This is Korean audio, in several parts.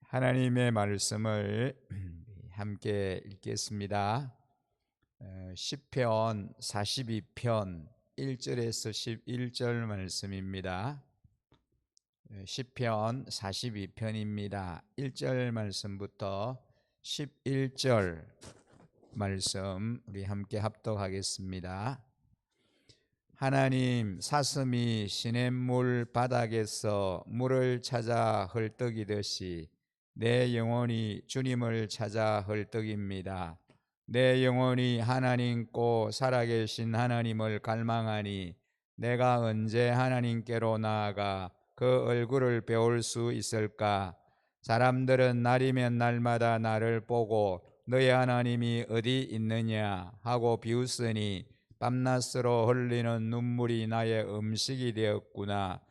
하나님의 말씀을 함께 읽겠습니다. 시편 42편 1절에서 11절 말씀입니다. 시편 42편입니다. 1절 말씀부터 11절 말씀 우리 함께 합독하겠습니다. 하나님, 사슴이 시냇물 바닥에서 물을 찾아 헐떡이듯이 내 영혼이 주님을 찾아 헐떡입니다. 내 영혼이 하나님께 살아계신 하나님을 갈망하니 내가 언제 하나님께로 나아가 그 얼굴을 배울 수 있을까? 사람들은 날이면 날마다 나를 보고 너희 하나님이 어디 있느냐 하고 비웃으니 밤낮으로 흘리는 눈물이 나의 음식이 되었구나.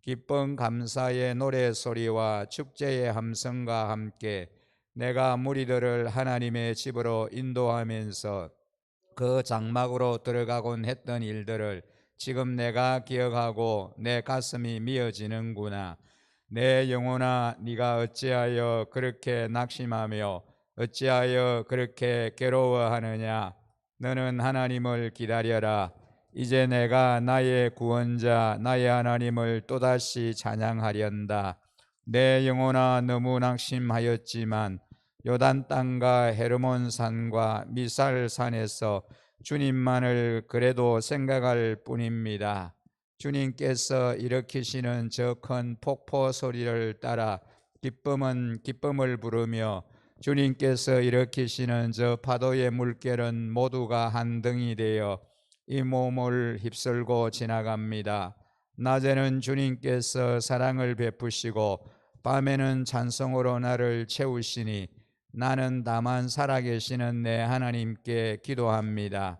기쁨 감사의 노래소리와 축제의 함성과 함께 내가 무리들을 하나님의 집으로 인도하면서 그 장막으로 들어가곤 했던 일들을 지금 내가 기억하고 내 가슴이 미어지는구나. 내 영혼아, 네가 어찌하여 그렇게 낙심하며 어찌하여 그렇게 괴로워하느냐. 너는 하나님을 기다려라. 이제 내가 나의 구원자 나의 하나님을 또다시 찬양하련다. 내 영혼아, 너무 낙심하였지만 요단 땅과 헤르몬 산과 미살 산에서 주님만을 그래도 생각할 뿐입니다. 주님께서 일으키시는 저 큰 폭포 소리를 따라 기쁨을 부르며 주님께서 일으키시는 저 파도의 물결은 모두가 한 등이 되어 이 몸을 휩쓸고 지나갑니다. 낮에는 주님께서 사랑을 베푸시고 밤에는 찬송으로 나를 채우시니 나는 다만 살아계시는 내 하나님께 기도합니다.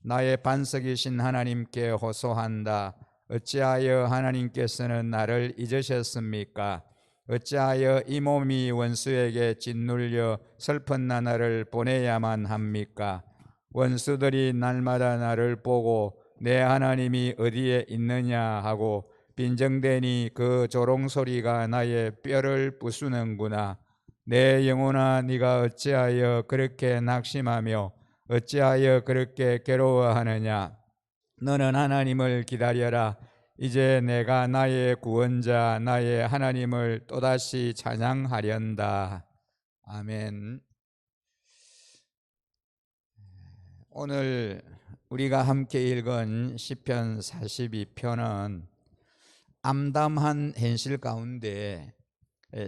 나의 반석이신 하나님께 호소한다. 어찌하여 하나님께서는 나를 잊으셨습니까? 어찌하여 이 몸이 원수에게 짓눌려 슬픈 나날을 보내야만 합니까? 원수들이 날마다 나를 보고 내 하나님이 어디에 있느냐 하고 빈정대니 그 조롱소리가 나의 뼈를 부수는구나. 내 영혼아, 네가 어찌하여 그렇게 낙심하며 어찌하여 그렇게 괴로워하느냐. 너는 하나님을 기다려라. 이제 내가 나의 구원자 나의 하나님을 또다시 찬양하련다. 아멘. 오늘 우리가 함께 읽은 시편 42편은 암담한 현실 가운데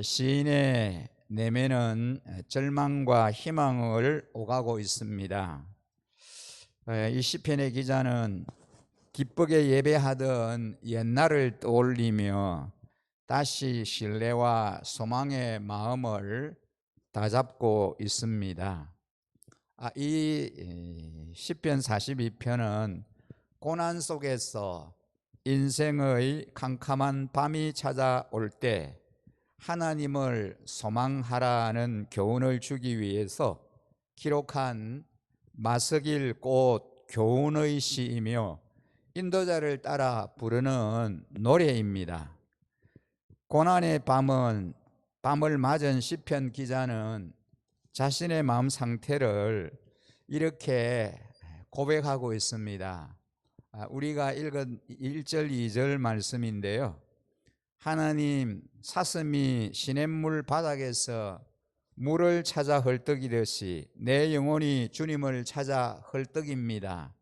시인의 내면은 절망과 희망을 오가고 있습니다. 이 시편의 기자는 기쁘게 예배하던 옛날을 떠올리며 다시 신뢰와 소망의 마음을 다잡고 있습니다. 이 시편 42편은 고난 속에서 인생의 캄캄한 밤이 찾아올 때 하나님을 소망하라는 교훈을 주기 위해서 기록한 마스길 꽃 교훈의 시이며 인도자를 따라 부르는 노래입니다. 고난의 밤을 맞은 시편 기자는 자신의 마음 상태를 이렇게 고백하고 있습니다. 우리가 읽은 1절 2절 말씀인데요. 하나님, 사슴이 시냇물 바닥에서 물을 찾아 헐떡이듯이 내 영혼이 주님을 찾아 헐떡입니다.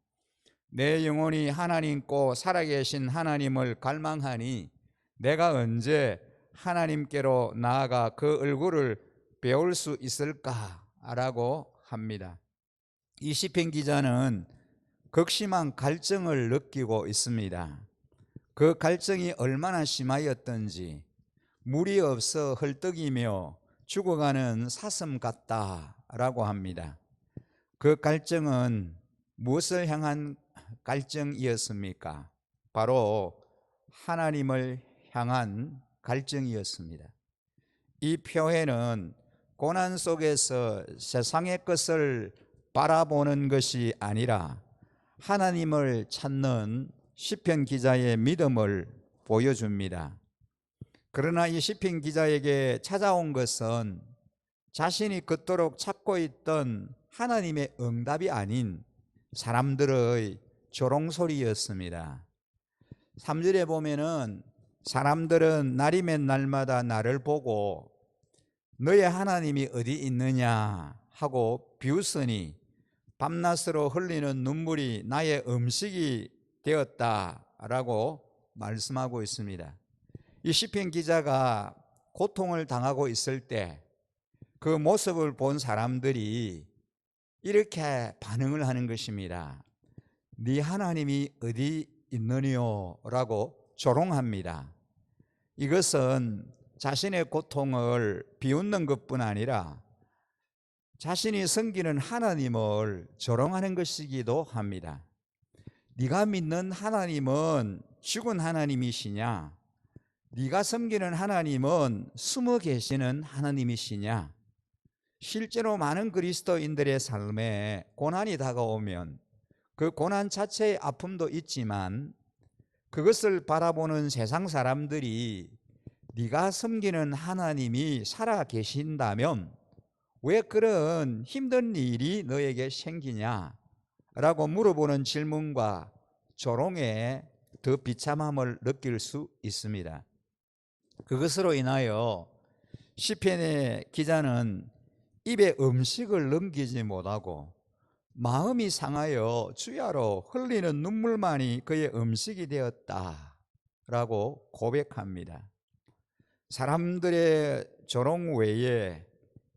내 영혼이 하나님께 살아계신 하나님을 갈망하니 내가 언제 하나님께로 나아가 그 얼굴을 배울 수 있을까라고 합니다. 이 시편 기자는 극심한 갈증을 느끼고 있습니다. 그 갈증이 얼마나 심하였던지 물이 없어 헐떡이며 죽어가는 사슴 같다라고 합니다. 그 갈증은 무엇을 향한 갈증이었습니까? 바로 하나님을 향한 갈증이었습니다. 이 표현은 고난 속에서 세상의 것을 바라보는 것이 아니라 하나님을 찾는 시편 기자의 믿음을 보여줍니다. 그러나 이 시편 기자에게 찾아온 것은 자신이 그토록 찾고 있던 하나님의 응답이 아닌 사람들의 조롱소리였습니다. 3절에 보면은 사람들은 날이면 날마다 나를 보고 너의 하나님이 어디 있느냐 하고 비웃으니 밤낮으로 흘리는 눈물이 나의 음식이 되었다라고 말씀하고 있습니다. 이 시편 기자가 고통을 당하고 있을 때 그 모습을 본 사람들이 이렇게 반응을 하는 것입니다. 네 하나님이 어디 있느뇨? 라고 조롱합니다. 이것은 자신의 고통을 비웃는 것뿐 아니라 자신이 섬기는 하나님을 조롱하는 것이기도 합니다. 네가 믿는 하나님은 죽은 하나님이시냐? 네가 섬기는 하나님은 숨어 계시는 하나님이시냐? 실제로 많은 그리스도인들의 삶에 고난이 다가오면 그 고난 자체의 아픔도 있지만 그것을 바라보는 세상 사람들이 네가 섬기는 하나님이 살아 계신다면 왜 그런 힘든 일이 너에게 생기냐? 라고 물어보는 질문과 조롱에 더 비참함을 느낄 수 있습니다. 그것으로 인하여 시편의 기자는 입에 음식을 넘기지 못하고 마음이 상하여 주야로 흘리는 눈물만이 그의 음식이 되었다라고 고백합니다. 사람들의 조롱 외에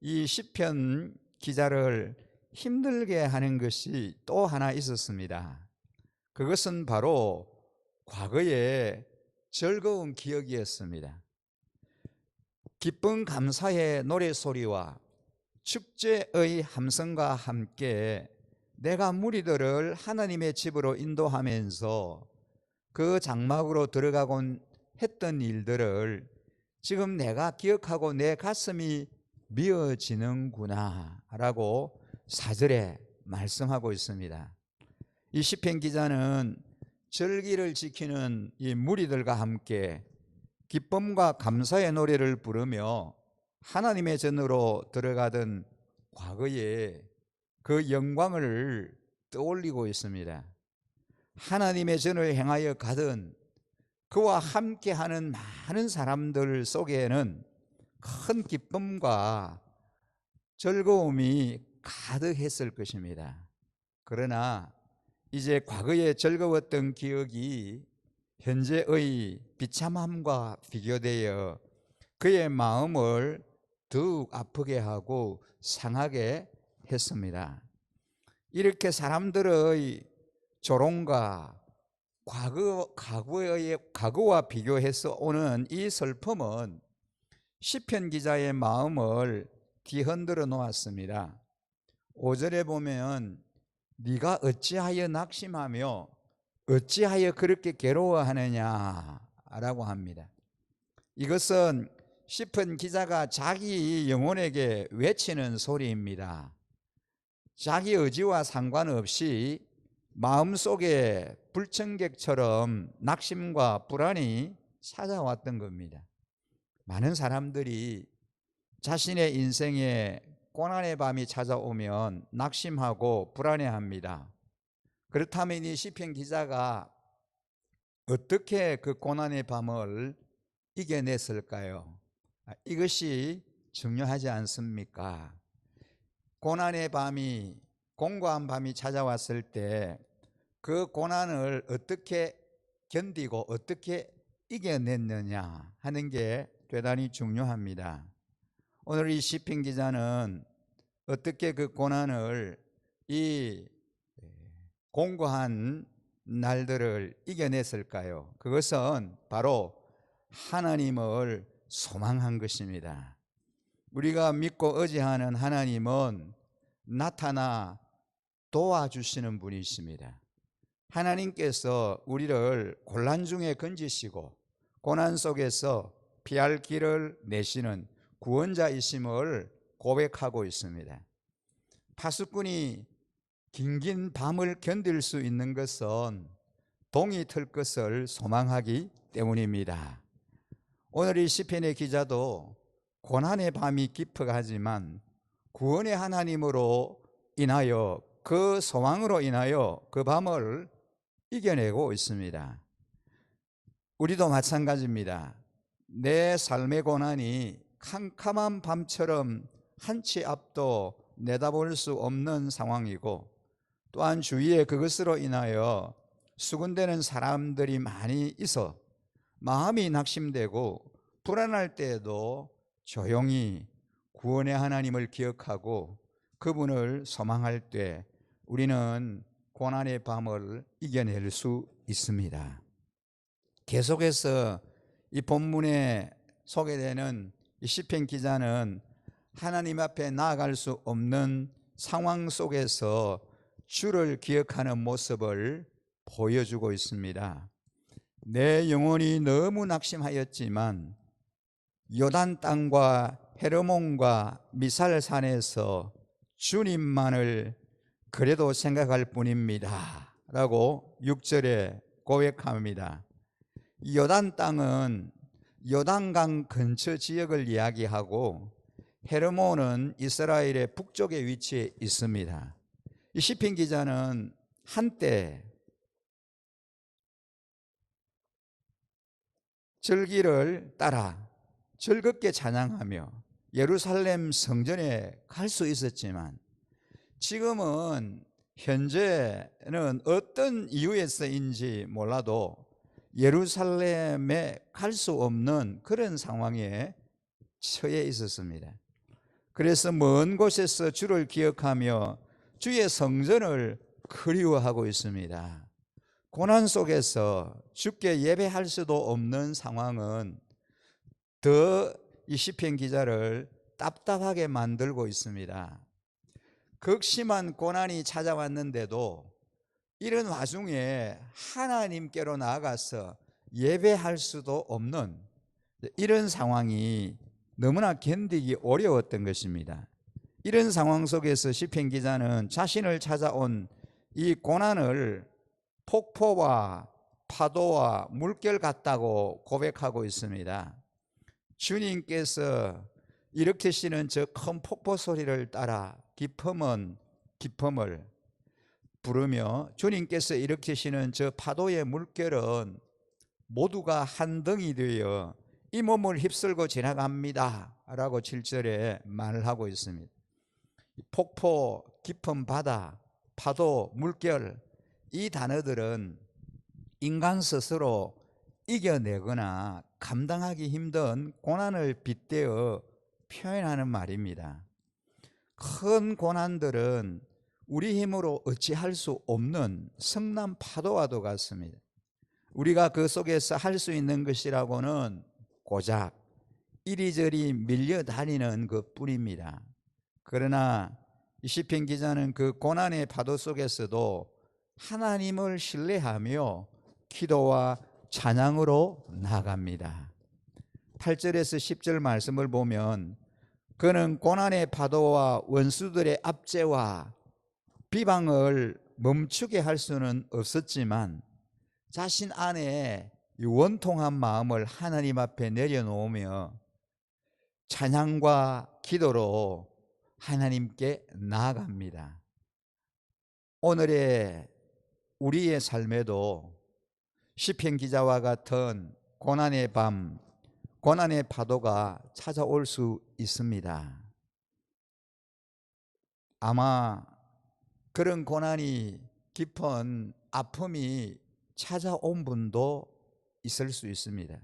이 시편 기자를 힘들게 하는 것이 또 하나 있었습니다. 그것은 바로 과거의 즐거운 기억이었습니다. 기쁜 감사의 노래소리와 축제의 함성과 함께 내가 무리들을 하나님의 집으로 인도하면서 그 장막으로 들어가곤 했던 일들을 지금 내가 기억하고 내 가슴이 미어지는구나 라고 4절에 말씀하고 있습니다. 이 시편 기자는 절기를 지키는 이 무리들과 함께 기쁨과 감사의 노래를 부르며 하나님의 전으로 들어가던 과거의 그 영광을 떠올리고 있습니다. 하나님의 전을 행하여 가던 그와 함께하는 많은 사람들 속에는 큰 기쁨과 즐거움이 가득했을 것입니다. 그러나 이제 과거에 즐거웠던 기억이 현재의 비참함과 비교되어 그의 마음을 더욱 아프게 하고 상하게 했습니다. 이렇게 사람들의 조롱과 과거와 비교해서 오는 이 슬픔은 시편 기자의 마음을 뒤흔들어 놓았습니다. 5절에 보면 네가 어찌하여 낙심하며 어찌하여 그렇게 괴로워하느냐 라고 합니다. 이것은 시편 기자가 자기 영혼에게 외치는 소리입니다. 자기 의지와 상관없이 마음속에 불청객처럼 낙심과 불안이 찾아왔던 겁니다. 많은 사람들이 자신의 인생에 고난의 밤이 찾아오면 낙심하고 불안해합니다. 그렇다면 이 시편 기자가 어떻게 그 고난의 밤을 이겨냈을까요? 이것이 중요하지 않습니까? 고난의 밤이, 공고한 밤이 찾아왔을 때 그 고난을 어떻게 견디고 어떻게 이겨냈느냐 하는 게 대단히 중요합니다. 오늘 이 시편 기자는 어떻게 그 고난을, 이 공고한 날들을 이겨냈을까요? 그것은 바로 하나님을 소망한 것입니다. 우리가 믿고 의지하는 하나님은 나타나 도와주시는 분이십니다. 하나님께서 우리를 곤란 중에 건지시고 고난 속에서 피할 길을 내시는 구원자이심을 고백하고 있습니다. 파수꾼이 긴긴 밤을 견딜 수 있는 것은 동이 틀 것을 소망하기 때문입니다. 오늘 이 시편의 기자도 고난의 밤이 깊어가지만 구원의 하나님으로 인하여 그 소망으로 인하여 그 밤을 이겨내고 있습니다. 우리도 마찬가지입니다. 내 삶의 고난이 캄캄한 밤처럼 한치 앞도 내다볼 수 없는 상황이고, 또한 주위에 그것으로 인하여 수군되는 사람들이 많이 있어 마음이 낙심되고 불안할 때에도 조용히 구원의 하나님을 기억하고 그분을 소망할 때 우리는 고난의 밤을 이겨낼 수 있습니다. 계속해서 이 본문에 소개되는 이 시편 기자는 하나님 앞에 나아갈 수 없는 상황 속에서 주를 기억하는 모습을 보여주고 있습니다. 내 영혼이 너무 낙심하였지만 요단 땅과 헤르몬과 미살산에서 주님만을 그래도 생각할 뿐입니다 라고 6절에 고백합니다. 요단 땅은 요단강 근처 지역을 이야기하고 헤르몬은 이스라엘의 북쪽에 위치해 있습니다. 이 시편 기자는 한때 절기를 따라 즐겁게 찬양하며 예루살렘 성전에 갈 수 있었지만 지금은 현재는 어떤 이유에서인지 몰라도 예루살렘에 갈 수 없는 그런 상황에 처해 있었습니다. 그래서 먼 곳에서 주를 기억하며 주의 성전을 그리워하고 있습니다. 고난 속에서 주께 예배할 수도 없는 상황은 더 이 시편 기자를 답답하게 만들고 있습니다. 극심한 고난이 찾아왔는데도 이런 와중에 하나님께로 나아가서 예배할 수도 없는 이런 상황이 너무나 견디기 어려웠던 것입니다. 이런 상황 속에서 시편 기자는 자신을 찾아온 이 고난을 폭포와 파도와 물결 같다고 고백하고 있습니다. 주님께서 일으키시는 저 큰 폭포 소리를 따라 기품을 부르며 주님께서 일으키시는 저 파도의 물결은 모두가 한 덩이 되어 이 몸을 휩쓸고 지나갑니다 라고 7절에 말을 하고 있습니다. 폭포, 깊은 바다, 파도, 물결, 이 단어들은 인간 스스로 이겨내거나 감당하기 힘든 고난을 빗대어 표현하는 말입니다. 큰 고난들은 우리 힘으로 어찌할 수 없는 성난 파도와도 같습니다. 우리가 그 속에서 할 수 있는 것이라고는 고작 이리저리 밀려다니는 것뿐입니다. 그러나 이 시편 기자는 그 고난의 파도 속에서도 하나님을 신뢰하며 기도와 찬양으로 나아갑니다. 8절에서 10절 말씀을 보면 그는 고난의 파도와 원수들의 압제와 비방을 멈추게 할 수는 없었지만 자신 안에 원통한 마음을 하나님 앞에 내려놓으며 찬양과 기도로 하나님께 나아갑니다. 오늘의 우리의 삶에도 시편 기자와 같은 고난의 밤, 고난의 파도가 찾아올 수 있습니다. 아마 그런 고난이 깊은 아픔이 찾아온 분도 있을 수 있습니다.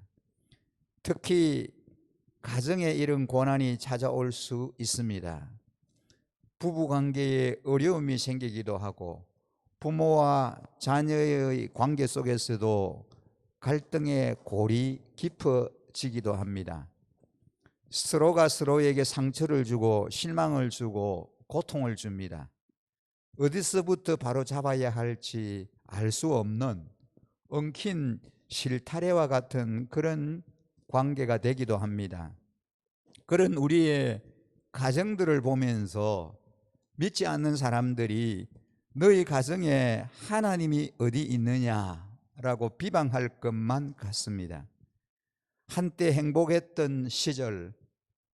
특히 가정에 이런 고난이 찾아올 수 있습니다. 부부관계에 어려움이 생기기도 하고 부모와 자녀의 관계 속에서도 갈등의 골이 깊어지기도 합니다. 서로가 서로에게 상처를 주고 실망을 주고 고통을 줍니다. 어디서부터 바로 잡아야 할지 알 수 없는 엉킨 실타래와 같은 그런 관계가 되기도 합니다. 그런 우리의 가정들을 보면서 믿지 않는 사람들이 너희 가정에 하나님이 어디 있느냐라고 비방할 것만 같습니다. 한때 행복했던 시절,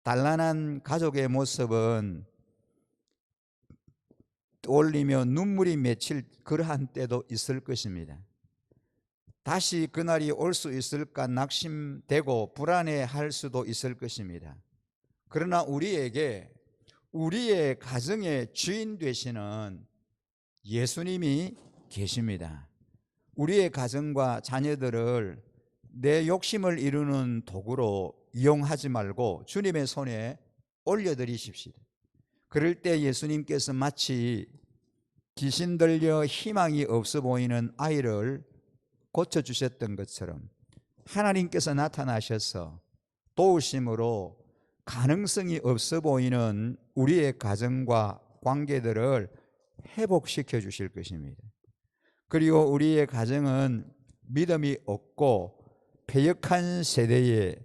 단란한 가족의 모습은 떠올리며 눈물이 맺힐 그러한 때도 있을 것입니다. 다시 그날이 올 수 있을까 낙심되고 불안해할 수도 있을 것입니다. 그러나 우리에게 우리의 가정의 주인 되시는 예수님이 계십니다. 우리의 가정과 자녀들을 내 욕심을 이루는 도구로 이용하지 말고 주님의 손에 올려드리십시오. 그럴 때 예수님께서 마치 귀신 들려 희망이 없어 보이는 아이를 고쳐주셨던 것처럼 하나님께서 나타나셔서 도우심으로 가능성이 없어 보이는 우리의 가정과 관계들을 회복시켜 주실 것입니다. 그리고 우리의 가정은 믿음이 없고 패역한 세대에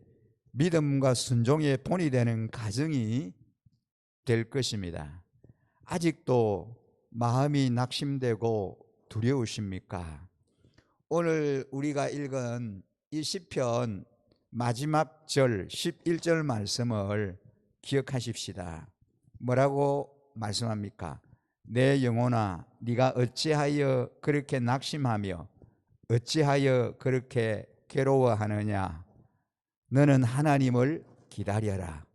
믿음과 순종의 본이 되는 가정이 될 것입니다. 아직도 마음이 낙심되고 두려우십니까? 오늘 우리가 읽은 이 시편 마지막 절 11절 말씀을 기억하십시다. 뭐라고 말씀합니까? 내 영혼아 네가 어찌하여 그렇게 낙심하며 어찌하여 그렇게 괴로워하느냐? 너는 하나님을 기다려라.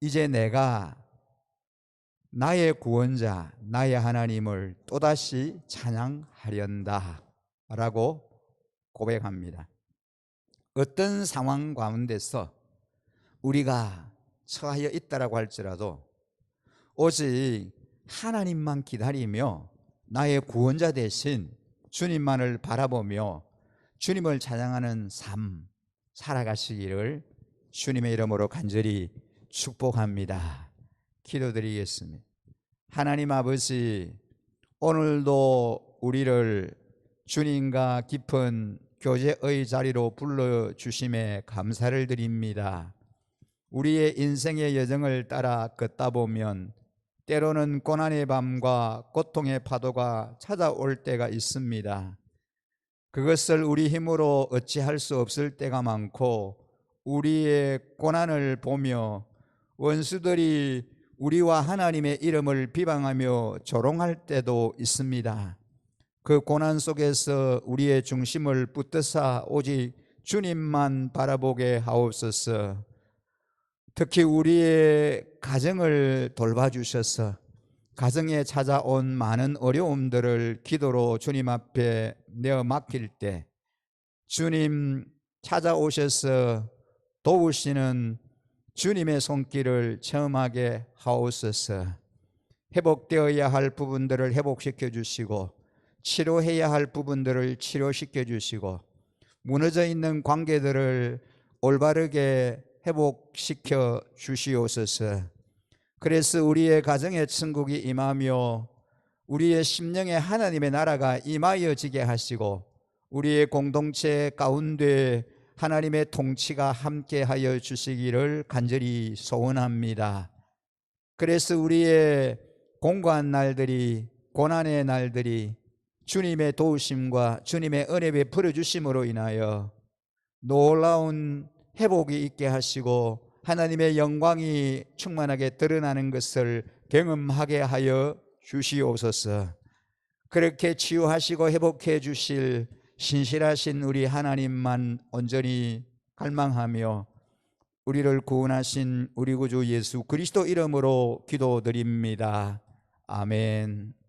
이제 내가 나의 구원자 나의 하나님을 또다시 찬양하련다 라고 고백합니다. 어떤 상황 가운데서 우리가 처하여 있다라고 할지라도 오직 하나님만 기다리며 나의 구원자 되신 주님만을 바라보며 주님을 찬양하는 삶 살아가시기를 주님의 이름으로 간절히 축복합니다. 기도드리겠습니다. 하나님 아버지, 오늘도 우리를 주님과 깊은 교제의 자리로 불러주심에 감사를 드립니다. 우리의 인생의 여정을 따라 걷다 보면 때로는 고난의 밤과 고통의 파도가 찾아올 때가 있습니다. 그것을 우리 힘으로 어찌할 수 없을 때가 많고 우리의 고난을 보며 원수들이 우리와 하나님의 이름을 비방하며 조롱할 때도 있습니다. 그 고난 속에서 우리의 중심을 붙드사 오직 주님만 바라보게 하옵소서. 특히 우리의 가정을 돌봐주셔서 가정에 찾아온 많은 어려움들을 기도로 주님 앞에 내어 맡길 때 주님 찾아오셔서 도우시는 주님의 손길을 체험하게 하옵소서. 회복되어야 할 부분들을 회복시켜 주시고 치료해야 할 부분들을 치료시켜 주시고 무너져 있는 관계들을 올바르게 회복시켜 주시옵소서. 그래서 우리의 가정에 천국이 임하며 우리의 심령에 하나님의 나라가 임하여지게 하시고 우리의 공동체 가운데 하나님의 통치가 함께하여 주시기를 간절히 소원합니다. 그래서 우리의 공고한 날들이 고난의 날들이 주님의 도우심과 주님의 은혜 베풀어 주심으로 인하여 놀라운 회복이 있게 하시고 하나님의 영광이 충만하게 드러나는 것을 경험하게 하여 주시옵소서. 그렇게 치유하시고 회복해 주실 신실하신 우리 하나님만 온전히 갈망하며 우리를 구원하신 우리 구주 예수 그리스도 이름으로 기도드립니다. 아멘.